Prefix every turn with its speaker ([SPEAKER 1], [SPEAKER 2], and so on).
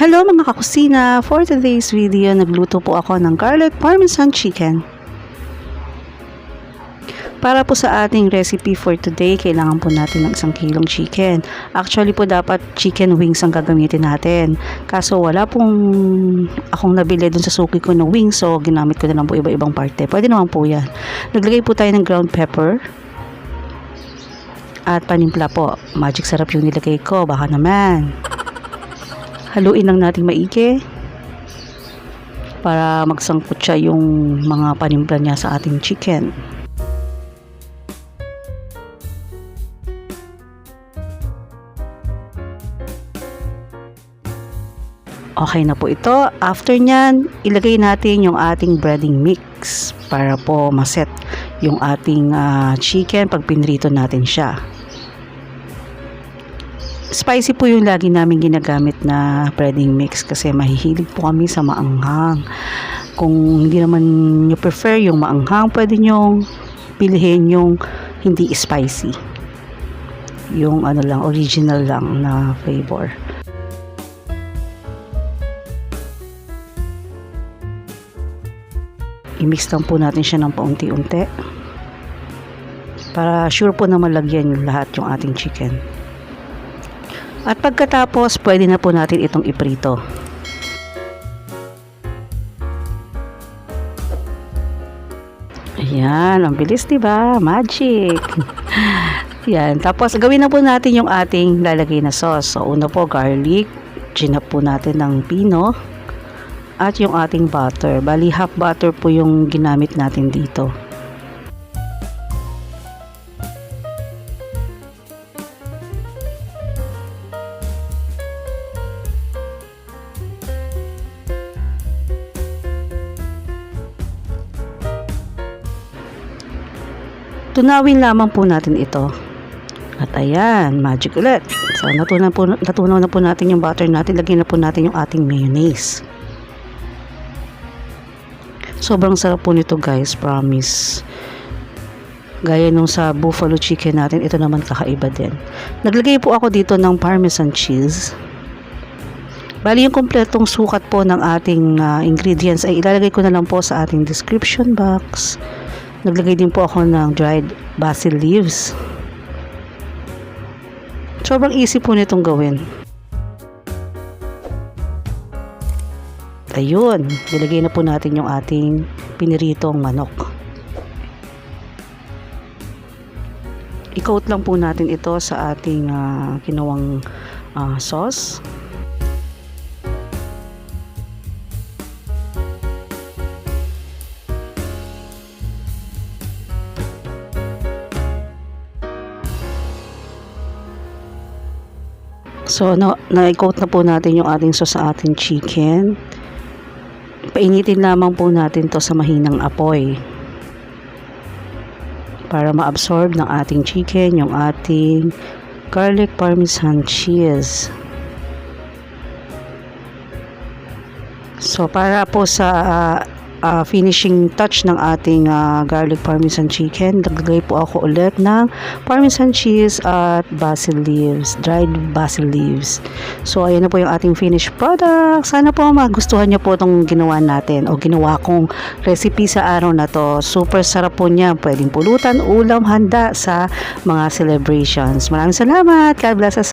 [SPEAKER 1] Hello mga kakusina! For today's video, nagluto po ako ng garlic parmesan chicken. Para po sa ating recipe for today, kailangan po natin ng 1 kilong chicken. Actually po dapat chicken wings ang gagamitin natin. Kaso wala pong akong nabili dun sa suki ko ng wings, so ginamit ko na lang po iba-ibang parte. Pwede naman po yan. Naglagay po tayo ng ground pepper. At panimpla po. Magic sarap yung nilagay ko. Baka naman. Haluin lang natin maigi para magsangkot siya yung mga panimpla niya sa ating chicken. Okay na po ito. After nyan, ilagay natin yung ating breading mix para po maset yung ating chicken pag pinrito natin siya. Spicy po yung lagi namin ginagamit na breading mix kasi mahihilig po kami sa maanghang. Kung hindi naman nyo prefer yung maanghang, pwede nyo pilihin yung hindi spicy. Yung ano lang, original lang na flavor. I-mix lang po natin siya ng paunti-unti para sure po na malagyan yung lahat yung ating chicken. At pagkatapos, pwede na po natin itong iprito. Ayan, ang bilis diba? Magic! Yan, tapos gawin na po natin yung ating lalagay na sauce. So, una po, garlic. Ginap po natin ng pino. At yung ating butter. Bali, half butter po yung ginamit natin dito. Tunawin lamang po natin ito. At ayan, magic ulit. So, natunaw na po natin yung butter natin. Lagyan na po natin yung ating mayonnaise. Sobrang sarap po nito guys, promise. Gaya nung sa buffalo chicken natin, ito naman kakaiba din. Naglagay po ako dito ng parmesan cheese. Bali yung kompletong sukat po ng ating ingredients ay ilalagay ko na lang po sa ating description box. Naglagay din po ako ng dried basil leaves. Sobrang easy po nitong gawin. Ayun, nilagay na po natin yung ating piniritong manok. I-coat lang po natin ito sa ating ginawang sauce. So, na-coat na po natin yung ating sauce sa ating chicken. Painitin lamang po natin to sa mahinang apoy para ma-absorb ng ating chicken yung ating garlic parmesan cheese. So, para po sa finishing touch ng ating garlic parmesan chicken, naglagay po ako ulit ng parmesan cheese at basil leaves, dried basil leaves. So, ayan na po yung ating finished product. Sana po magustuhan nyo po itong ginawa natin o ginawa kong recipe sa araw na to. Super sarap po niya. Pwedeng pulutan, ulam, handa sa mga celebrations. Maraming salamat. God bless us.